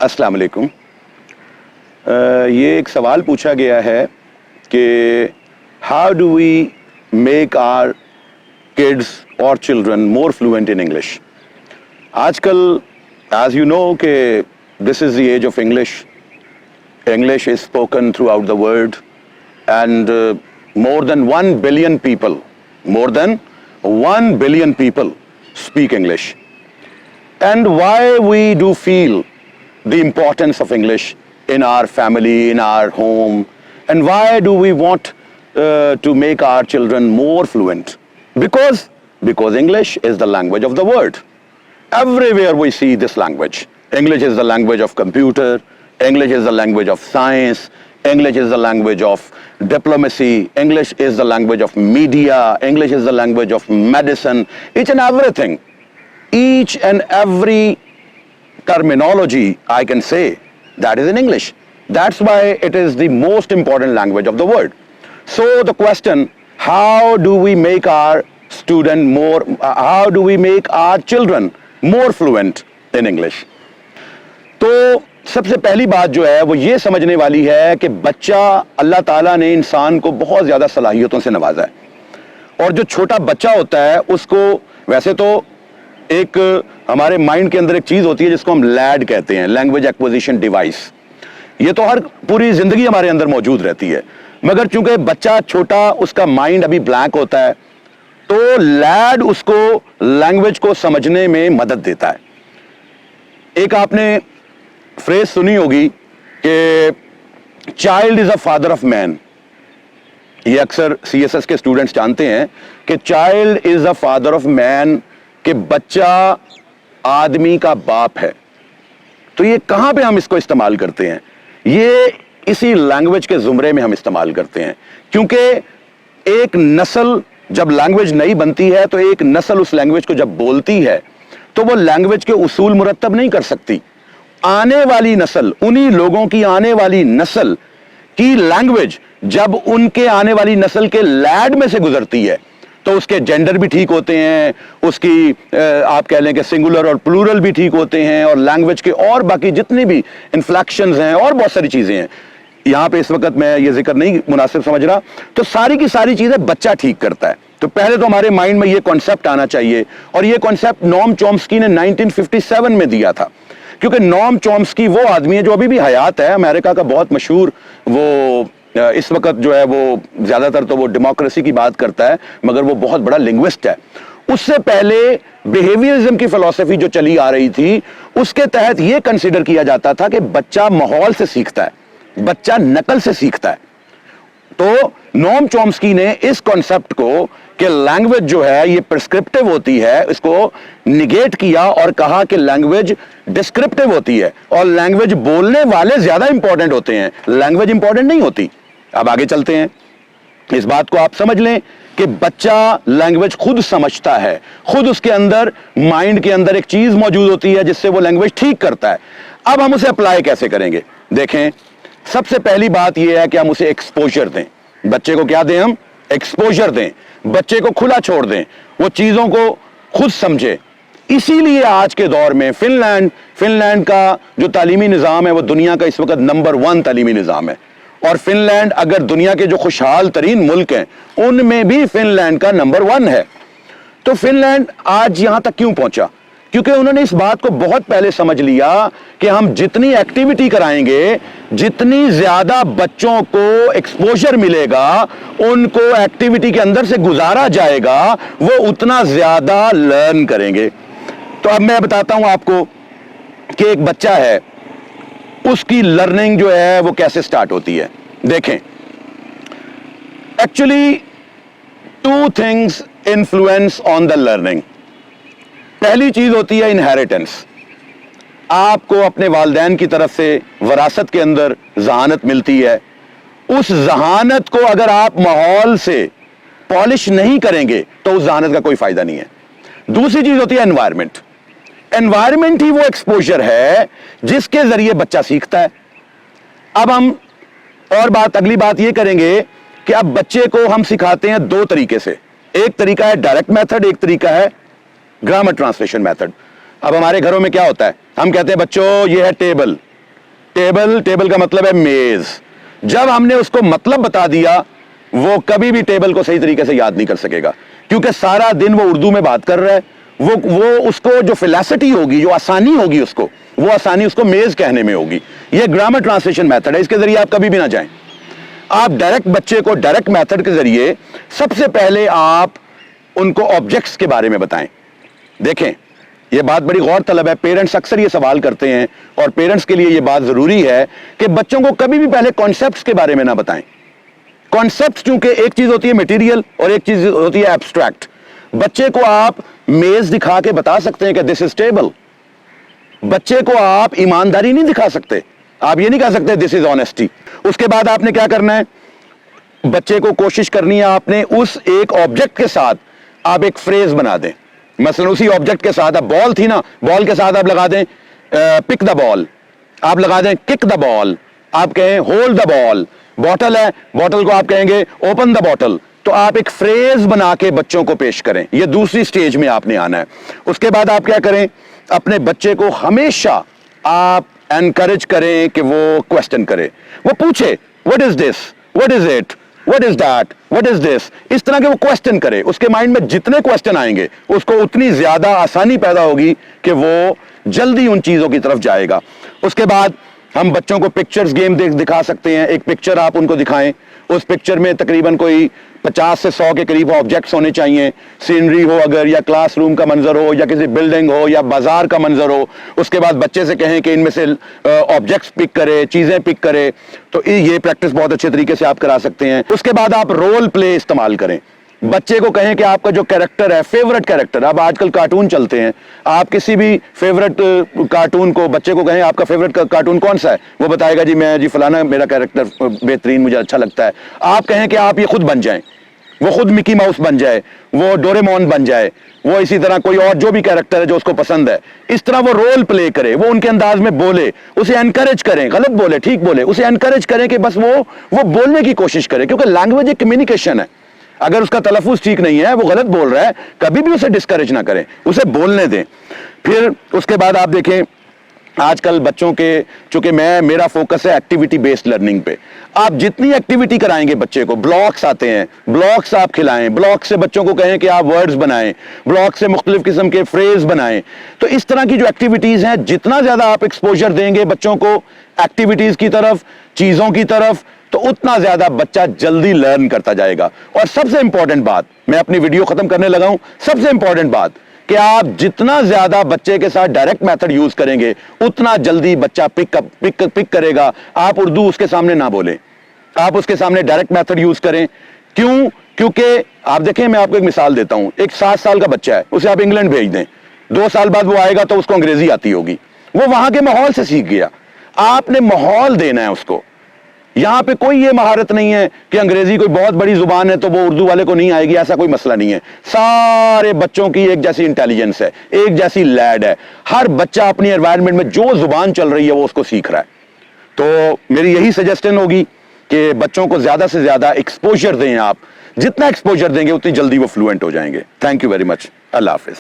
अस्सलाम वालेकुम। ये एक सवाल पूछा गया है कि how do we make our kids और children more fluent in English. आजकल एज यू नो कि this is the age of English. English is spoken throughout the world, and more than 1 billion people speak English. And why we do feel the importance of English in our family, in our home, and why do we want to make our children more fluent? Because English is the language of the world. Everywhere we see this language. English is the language of computer. English is the language of science. English is the language of diplomacy. English is the language of media. English is the language of medicine. Each and everything. Each and every terminology, I can say, that is in English. That's why it is the most important language of the world. So the question, how do we make our children more fluent in English? تو سب سے پہلی بات جو ہے وہ یہ سمجھنے والی ہے کہ بچہ اللہ تعالیٰ نے انسان کو بہت زیادہ صلاحیتوں سے نوازا ہے، اور جو چھوٹا بچہ ہوتا ہے اس کو ویسے تو ایک ہمارے مائنڈ کے اندر ایک چیز ہوتی ہے جس کو ہم لیڈ کہتے ہیں، لینگویج ایکوزیشن ڈیوائس. یہ تو ہر پوری زندگی ہمارے اندر موجود رہتی ہے، مگر چونکہ بچہ چھوٹا اس کا مائنڈ ابھی بلینک ہوتا ہے تو لیڈ اس کو لینگویج کو سمجھنے میں مدد دیتا ہے. ایک آپ نے فریز سنی ہوگی کہ child is a father of man. یہ اکثر سی ایس ایس کے اسٹوڈنٹس جانتے ہیں کہ child is a father of man, کہ بچہ آدمی کا باپ ہے. تو یہ کہاں پہ ہم اس کو استعمال کرتے ہیں؟ یہ اسی لینگویج کے زمرے میں ہم استعمال کرتے ہیں، کیونکہ ایک نسل جب لینگویج نہیں بنتی ہے تو ایک نسل اس لینگویج کو جب بولتی ہے تو وہ لینگویج کے اصول مرتب نہیں کر سکتی. آنے والی نسل، انہی لوگوں کی آنے والی نسل کی لینگویج جب ان کے آنے والی نسل کے لیڈ میں سے گزرتی ہے تو اس کے جینڈر بھی ٹھیک ہوتے ہیں، اس کی آپ کہہ لیں کہ سنگولر اور پلورل بھی ٹھیک ہوتے ہیں، اور لینگویج کے اور باقی جتنی بھی انفلیکشنز ہیں اور بہت ساری چیزیں ہیں. یہاں پہ اس وقت میں یہ ذکر نہیں مناسب سمجھ رہا. تو ساری کی ساری چیزیں بچہ ٹھیک کرتا ہے. تو پہلے تو ہمارے مائنڈ میں یہ کانسیپٹ آنا چاہیے، اور یہ کانسیپٹ نوم چومسکی نے 1957 میں دیا تھا. کیونکہ نوم چومسکی وہ آدمی ہے جو ابھی بھی حیات ہے، امریکہ کا بہت مشہور، وہ اس وقت جو ہے وہ زیادہ تر تو وہ ڈیموکریسی کی بات کرتا ہے، مگر وہ بہت بڑا لنگوسٹ ہے. اس سے پہلے بیہیویئرزم کی فلسفی جو چلی آ رہی تھی اس کے تحت یہ کنسیڈر کیا جاتا تھا کہ بچہ ماحول سے سیکھتا ہے، بچہ نقل سے سیکھتا ہے. تو نوم چومسکی نے اس کانسیپٹ کو کہ لینگویج جو ہے یہ پرسکرپٹیو ہوتی ہے، اس کو نگیٹ کیا اور کہا کہ لینگویج ڈسکرپٹیو ہوتی ہے اور لینگویج بولنے والے زیادہ امپورٹنٹ ہوتے ہیں، لینگویج امپورٹنٹ نہیں ہوتی. اب آگے چلتے ہیں. اس بات کو آپ سمجھ لیں کہ بچہ لینگویج خود سمجھتا ہے، خود اس کے اندر مائنڈ کے اندر ایک چیز موجود ہوتی ہے جس سے وہ لینگویج ٹھیک کرتا ہے. اب ہم اسے اپلائی کیسے کریں گے؟ دیکھیں، سب سے پہلی بات یہ ہے کہ ہم اسے ایکسپوجر دیں. بچے کو کیا دیں؟ ہم ایکسپوجر دیں، بچے کو کھلا چھوڑ دیں، وہ چیزوں کو خود سمجھے. اسی لیے آج کے دور میں فن لینڈ کا جو تعلیمی نظام ہے وہ دنیا کا اس وقت نمبر 1 تعلیمی نظام ہے. اور فن لینڈ اگر دنیا کے جو خوشحال ترین ملک ہیں ان میں بھی فن لینڈ کا نمبر 1 ہے. تو فن لینڈ آج یہاں تک کیوں پہنچا؟ کیونکہ انہوں نے اس بات کو بہت پہلے سمجھ لیا کہ ہم جتنی ایکٹیویٹی کرائیں گے، جتنی زیادہ بچوں کو ایکسپوجر ملے گا، ان کو ایکٹیویٹی کے اندر سے گزارا جائے گا، وہ اتنا زیادہ لرن کریں گے. تو اب میں بتاتا ہوں آپ کو کہ ایک بچہ ہے، اس کی لرننگ جو ہے وہ کیسے سٹارٹ ہوتی ہے. دیکھیں، actually 2 things influence on the learning. پہلی چیز ہوتی ہے انہیریٹنس. آپ کو اپنے والدین کی طرف سے وراثت کے اندر ذہانت ملتی ہے. اس ذہانت کو اگر آپ ماحول سے پالش نہیں کریں گے تو اس ذہانت کا کوئی فائدہ نہیں ہے. دوسری چیز ہوتی ہے انوائرمنٹ. انوائرمنٹ ہی وہ ایکسپوجر ہے جس کے ذریعے بچہ سیکھتا ہے. اب ہم اگلی بات یہ کریں گے کہ اب بچے کو ہم سکھاتے ہیں 2 طریقے سے. ایک طریقہ ہے ڈائریکٹ میتھڈ، ایک طریقہ ہے گرامر ٹرانسلیشن میتھڈ. اب ہمارے گھروں میں کیا ہوتا ہے؟ ہم کہتے ہیں بچوں یہ ہے ٹیبل، टेबल का मतलब है मेज। जब हमने उसको मतलब बता दिया, वो कभी भी टेबल को सही तरीके से याद नहीं कर सकेगा, क्योंकि सारा दिन वो उर्दू में बात कर रहा है। वो उसको जो फिलॉसफी होगी, जो आसानी होगी उसको, वो आसानी उसको मेज कहने में होगी। ये ग्रामर ट्रांसलेशन मेथड है, इसके जरिए आप कभी भी ना जाएं। आप डायरेक्ट बच्चे को डायरेक्ट मेथड के जरिए सबसे पहले आप उनको ऑब्जेक्ट्स के बारे में बताएं। देखें, ये बात बड़ी गौर तलब है, पेरेंट्स अक्सर ये सवाल करते हैं, और पेरेंट्स के लिए ये बात जरूरी है कि बच्चों को कभी भी पहले कॉन्सेप्ट्स के बारे में ना बताएं। कॉन्सेप्ट्स चूंकि एक चीज होती है मटेरियल और एक चीज होती है एब्स्ट्रैक्ट। बच्चे को आप मेज दिखा के बता सकते हैं कि दिस इज टेबल। बच्चे को आप ईमानदारी नहीं दिखा सकते, आप ये नहीं कह सकते दिस इज ऑनेस्टी। उसके बाद आपने क्या करना है, बच्चे को कोशिश करनी है आपने उस एक ऑब्जेक्ट के साथ आप एक फ्रेज बना दें। मसलन उसी ऑब्जेक्ट के साथ, अब बॉल थी ना, बॉल के साथ आप लगा दें पिक द बॉल, आप लगा दें किक द बॉल, आप कहें होल्ड द बॉल। बॉटल है, बॉटल को आप कहेंगे ओपन द बॉटल। तो आप एक फ्रेज बना के बच्चों को पेश करें। ये दूसरी स्टेज में आपने आना है। उसके बाद आप क्या करें, अपने बच्चे को हमेशा आप एनकरेज करें कि वो क्वेश्चन करे, वो पूछे what is this, what is it, what is that, what is this. इस तरह के वो क्वेश्चन करे। उसके माइंड में जितने क्वेश्चन आएंगे उसको उतनी ज्यादा आसानी पैदा होगी कि वो जल्दी उन चीजों की तरफ जाएगा। उसके बाद हम बच्चों को पिक्चर्स गेम दिखा सकते हैं। एक पिक्चर आप उनको दिखाएं, उस पिक्चर में तकरीबन कोई 50 से 100 के करीब ऑब्जेक्ट्स होने चाहिए। सीनरी हो अगर, या क्लासरूम का मंजर हो, या किसी बिल्डिंग हो, या बाजार का मंजर हो। उसके बाद बच्चे से कहें कि इनमें से ऑब्जेक्ट्स पिक करे, चीजें पिक करे। तो ये प्रैक्टिस बहुत अच्छे तरीके से आप करा सकते हैं। उसके बाद आप रोल प्ले इस्तेमाल करें। बच्चे को कहें कि आपका जो कैरेक्टर है, फेवरेट कैरेक्टर, अब आजकल कार्टून चलते हैं, आप किसी भी फेवरेट कार्टून को बच्चे को कहें आपका फेवरेट कार्टून कौन सा है, वो बताएगा जी मैं जी फलाना मेरा कैरेक्टर बेहतरीन मुझे अच्छा लगता है। आप कहें कि आप ये खुद बन जाएं, वो खुद मिकी माउस बन जाए, वो डोरेमोन बन जाए, वो इसी तरह कोई और जो भी कैरेक्टर है जो उसको पसंद है, इस तरह वो रोल प्ले करे, वो उनके अंदाज में बोले, उसे एनकरेज करें। गलत बोले ठीक बोले, उसे एनकरेज करें कि बस वो बोलने की कोशिश करे, क्योंकि लैंग्वेज एक कम्युनिकेशन है। अगर उसका तलफ़ुज़ ठीक नहीं है, वो गलत बोल रहा है, कभी भी उसे डिस्करेज ना करें, उसे बोलने दें। फिर उसके बाद आप देखें, आजकल बच्चों के, चूंकि मेरा फोकस है एक्टिविटी बेस्ड लर्निंग पे, आप जितनी एक्टिविटी कराएंगे बच्चे को, ब्लॉक्स आते हैं, ब्लॉक्स आप खिलाएं, ब्लॉक से बच्चों को कहें कि आप वर्ड्स बनाएं, ब्लॉक से मुख्तलिफ किस्म के फ्रेज बनाएं। तो इस तरह की जो एक्टिविटीज हैं, जितना ज्यादा आप एक्सपोजर देंगे बच्चों को एक्टिविटीज की तरफ, चीजों की तरफ, तो उतना ज्यादा बच्चा जल्दी लर्न करता जाएगा। और सबसे इंपॉर्टेंट बात, मैं अपनी वीडियो खत्म करने लगा हूं, सबसे इंपॉर्टेंट बात कि आप जितना ज्यादा बच्चे के साथ डायरेक्ट मेथड यूज करेंगे, उतना जल्दी बच्चा पिक करेगा। आप उर्दू उसके सामने ना बोलें, आप उसके सामने डायरेक्ट मेथड यूज करें। क्यों? क्योंकि आप देखें, मैं आपको एक मिसाल देता हूं। एक 7 साल का बच्चा है, उसे आप इंग्लैंड भेज दें, 2 साल बाद वो आएगा तो उसको अंग्रेजी आती होगी, वो वहां के माहौल से सीख गया। आपने माहौल देना है उसको। यहां पे कोई ये महारत नहीं है कि अंग्रेजी कोई बहुत बड़ी जुबान है तो वो उर्दू वाले को नहीं आएगी, ऐसा कोई मसला नहीं है। सारे बच्चों की एक जैसी इंटेलिजेंस है, एक जैसी लैड है। हर बच्चा अपनी एनवायरनमेंट में जो जुबान चल रही है वो उसको सीख रहा है। तो मेरी यही सजेशन होगी कि बच्चों को ज्यादा से ज्यादा एक्सपोजर दें। आप जितना एक्सपोजर देंगे उतनी जल्दी वो फ्लुएंट हो जाएंगे। Thank you very much. Allah Hafiz.